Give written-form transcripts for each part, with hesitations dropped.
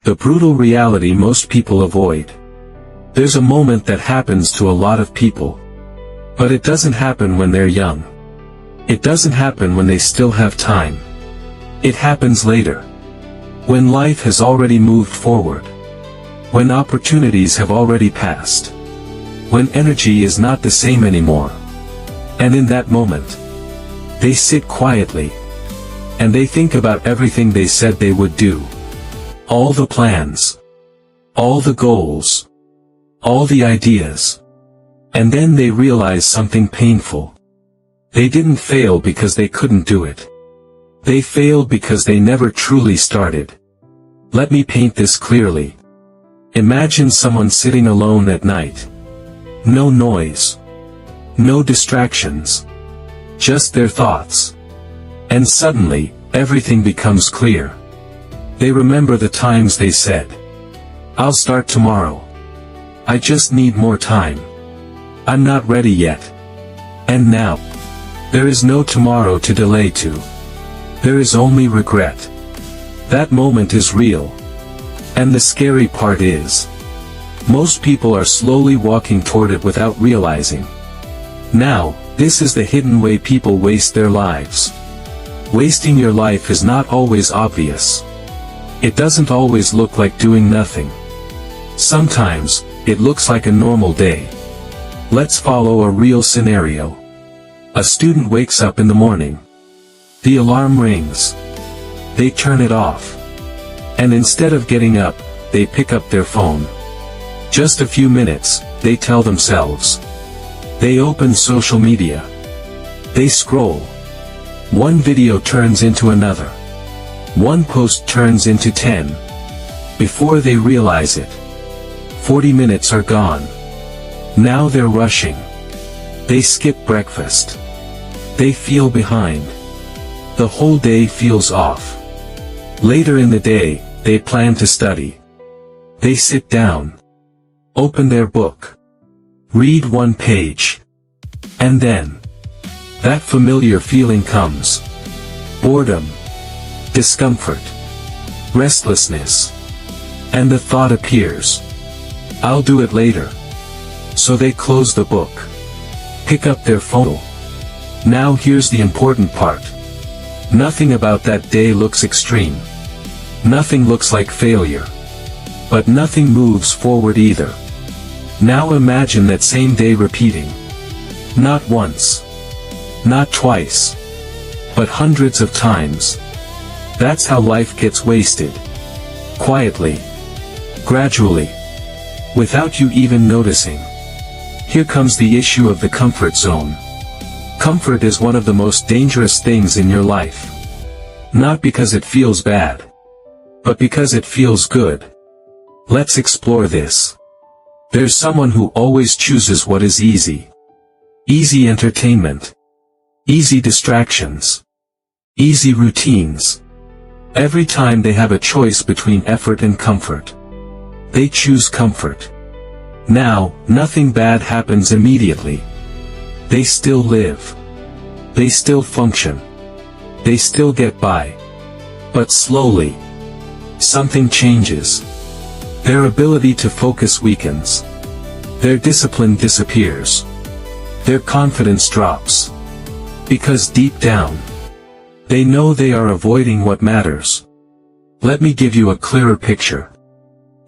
The brutal reality most people avoid. There's a moment that happens to a lot of people. But it doesn't happen when they're young. It doesn't happen when they still have time. It happens later. When life has already moved forward. When opportunities have already passed. When energy is not the same anymore. And in that moment, they sit quietly. And they think about everything they said they would do. All the plans. All the goals. All the ideas. And then they realize something painful. They didn't fail because they couldn't do it. They failed because they never truly started. Let me paint this clearly. Imagine someone sitting alone at night. No noise. No distractions. Just their thoughts. And suddenly, everything becomes clear. They remember the times they said, "I'll start tomorrow. I just need more time. I'm not ready yet." And now, there is no tomorrow to delay to. There is only regret. That moment is real. And the scary part is, most people are slowly walking toward it without realizing. Now, this is the hidden way people waste their lives. Wasting your life is not always obvious. It doesn't always look like doing nothing. Sometimes, it looks like a normal day. Let's follow a real scenario. A student wakes up in the morning. The alarm rings. They turn it off. And instead of getting up, they pick up their phone. Just a few minutes, they tell themselves. They open social media. They scroll. One video turns into another. One post turns into 10. Before they realize it, 40 minutes are gone. Now they're rushing. They skip breakfast. They feel behind. The whole day feels off. Later in the day, they plan to study. They sit down. Open their book. Read one page. And then, that familiar feeling comes. Boredom. Discomfort. Restlessness. And the thought appears. I'll do it later. So they close the book. Pick up their phone. Now here's the important part. Nothing about that day looks extreme. Nothing looks like failure. But nothing moves forward either. Now imagine that same day repeating. Not once. Not twice. But hundreds of times. That's how life gets wasted. Quietly. Gradually. Without you even noticing. Here comes the issue of the comfort zone. Comfort is one of the most dangerous things in your life. Not because it feels bad. But because it feels good. Let's explore this. There's someone who always chooses what is easy. Easy entertainment. Easy distractions. Easy routines. Every time they have a choice between effort and comfort, they choose comfort. Now, nothing bad happens immediately. They still live. They still function. They still get by. But slowly, something changes. Their ability to focus weakens. Their discipline disappears. Their confidence drops. Because deep down, they know they are avoiding what matters. Let me give you a clearer picture.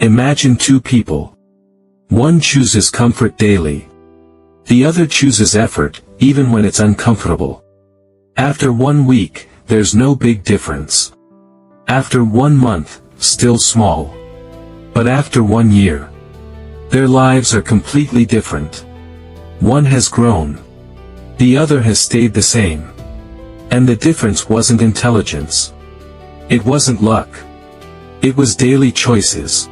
Imagine two people. One chooses comfort daily. The other chooses effort, even when it's uncomfortable. After 1 week, there's no big difference. After 1 month, still small. But after 1 year, their lives are completely different. One has grown. The other has stayed the same. And the difference wasn't intelligence. It wasn't luck. It was daily choices.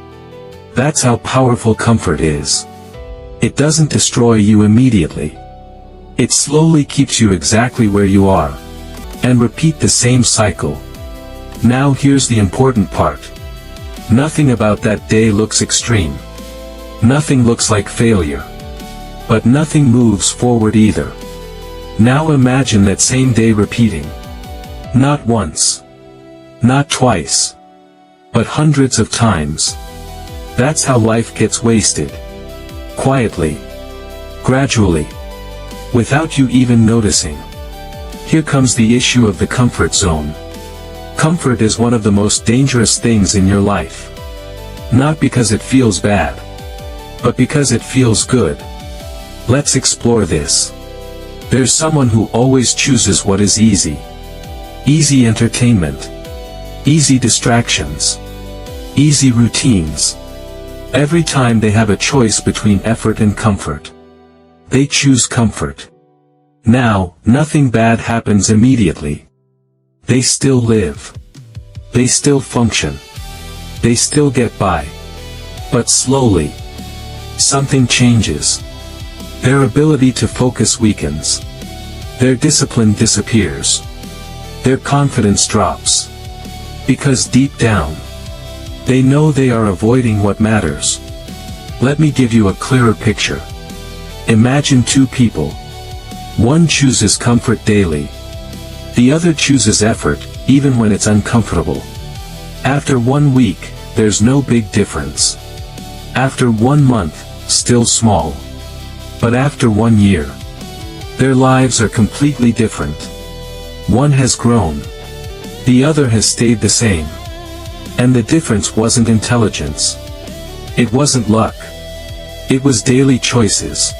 That's how powerful comfort is. It doesn't destroy you immediately. It slowly keeps you exactly where you are. And repeat the same cycle. Now here's the important part. Nothing about that day looks extreme. Nothing looks like failure. But nothing moves forward either. Now imagine that same day repeating. Not once. Not twice. but hundreds of times. That's how life gets wasted. Quietly. Gradually. Without you even noticing. Here comes the issue of the comfort zone. Comfort is one of the most dangerous things in your life. Not because it feels bad, but because it feels good. Let's explore this. There's someone who always chooses what is easy. Easy entertainment. Easy distractions. Easy routines. Every time they have a choice between effort and comfort, they choose comfort. Now, nothing bad happens immediately. They still live. They still function. They still get by. But slowly, something changes. Their ability to focus weakens. Their discipline disappears. Their confidence drops. Because deep down, they know they are avoiding what matters. Let me give you a clearer picture. Imagine two people. One chooses comfort daily. The other chooses effort, even when it's uncomfortable. After 1 week, there's no big difference. After 1 month, still small. But after 1 year, their lives are completely different. One has grown. The other has stayed the same. And the difference wasn't intelligence. It wasn't luck. It was daily choices.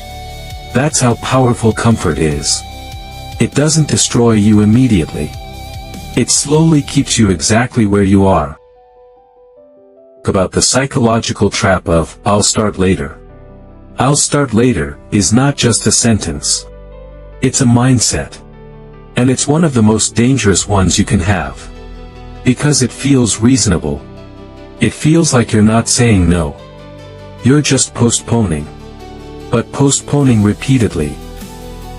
That's how powerful comfort is. It doesn't destroy you immediately. It slowly keeps you exactly where you are. About the psychological trap of, "I'll start later." "I'll start later" is not just a sentence. It's a mindset. And it's one of the most dangerous ones you can have. Because it feels reasonable. It feels like you're not saying no. You're just postponing. But postponing repeatedly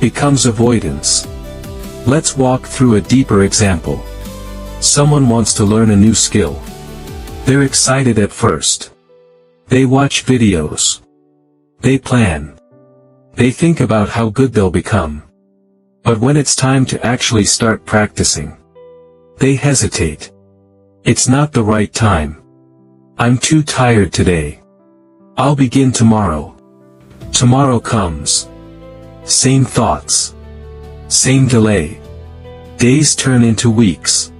becomes avoidance. Let's walk through a deeper example. Someone wants to learn a new skill. They're excited at first. They watch videos. They plan. They think about how good they'll become. But when it's time to actually start practicing, they hesitate. It's not the right time. "I'm too tired today. I'll begin tomorrow." Tomorrow comes. Same thoughts. Same delay. Days turn into weeks.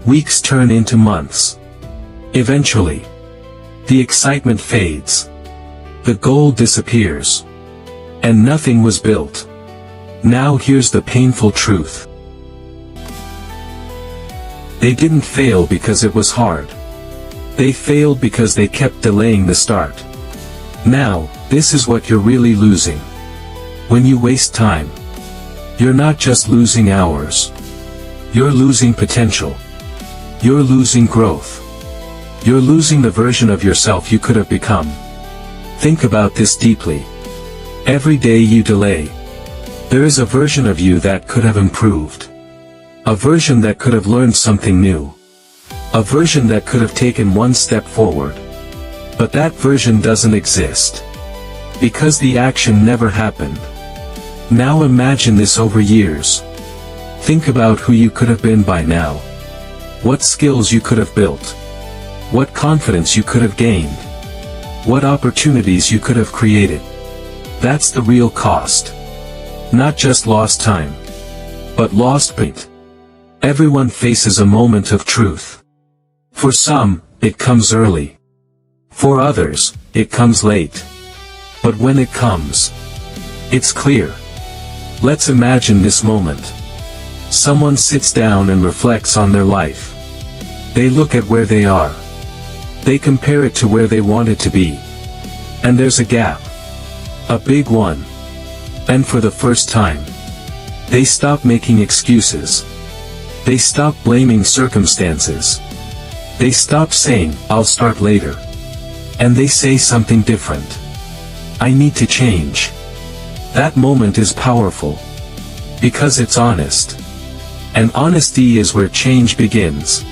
Weeks turn into months. Eventually, the excitement fades. The goal disappears. And nothing was built. Now here's the painful truth. They didn't fail because it was hard. They failed because they kept delaying the start. Now, this is what you're really losing. When you waste time, you're not just losing hours. You're losing potential. You're losing growth. You're losing the version of yourself you could have become. Think about this deeply. Every day you delay, there is a version of you that could have improved. A version that could have learned something new. A version that could have taken one step forward. But that version doesn't exist. Because the action never happened. Now imagine this over years. Think about who you could have been by now. What skills you could have built. What confidence you could have gained. What opportunities you could have created. That's the real cost. Not just lost time, but lost point. Everyone faces a moment of truth. For some, it comes early. For others, it comes late. But when it comes, it's clear. Let's imagine this moment. Someone sits down and reflects on their life. They look at where they are. They compare it to where they wanted to be. And there's a gap. A big one. And for the first time, they stop making excuses. They stop blaming circumstances. They stop saying, "I'll start later." And they say something different. "I need to change." That moment is powerful. Because it's honest. And honesty is where change begins.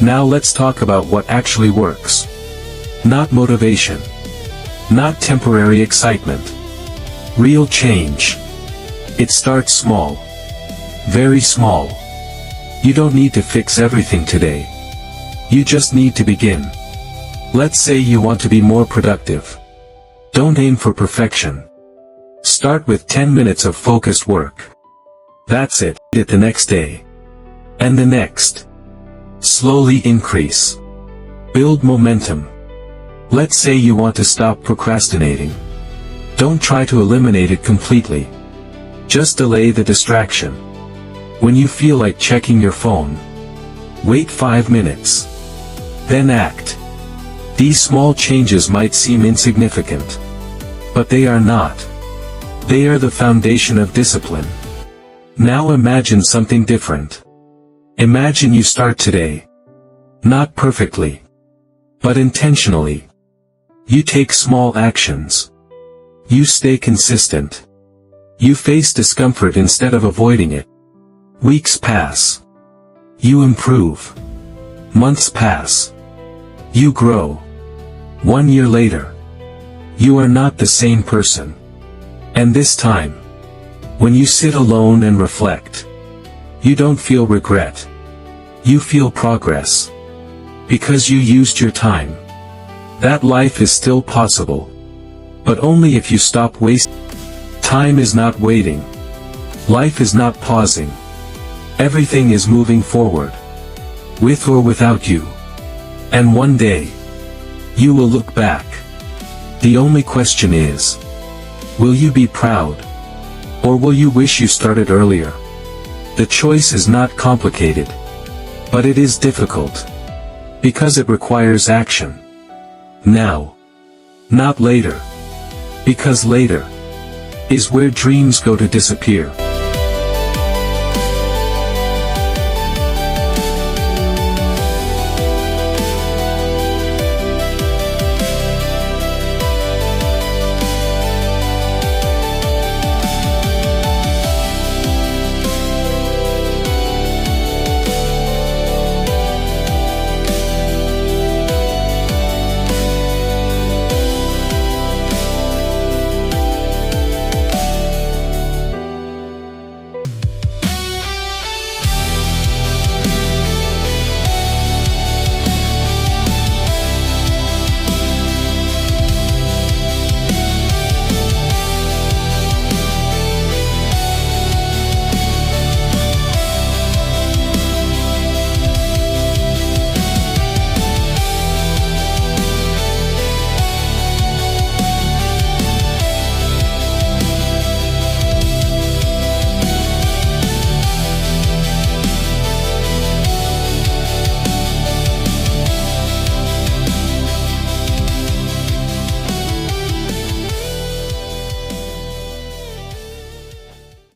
Now let's talk about what actually works. Not motivation. Not temporary excitement. Real change. It starts small. Very small. You don't need to fix everything today. You just need to begin. Let's say you want to be more productive. Don't aim for perfection. Start with 10 minutes of focused work. That's it. The next day. And the next. Slowly increase. Build momentum. Let's say you want to stop procrastinating. Don't try to eliminate it completely. Just delay the distraction. When you feel like checking your phone, wait 5 minutes. Then act. These small changes might seem insignificant, but they are not. They are the foundation of discipline. Now imagine something different. Imagine you start today. Not perfectly, but intentionally. You take small actions. You stay consistent. You face discomfort instead of avoiding it. Weeks pass. You improve. Months pass. You grow. 1 year later. You are not the same person. And this time, when you sit alone and reflect, you don't feel regret. You feel progress. Because you used your time. That life is still possible. But only if you stop wasting. Time is not waiting. Life is not pausing. Everything is moving forward. With or without you. And one day, you will look back. The only question is, will you be proud? Or will you wish you started earlier? The choice is not complicated. But it is difficult. Because it requires action. Now. Not later. Because later is where dreams go to disappear.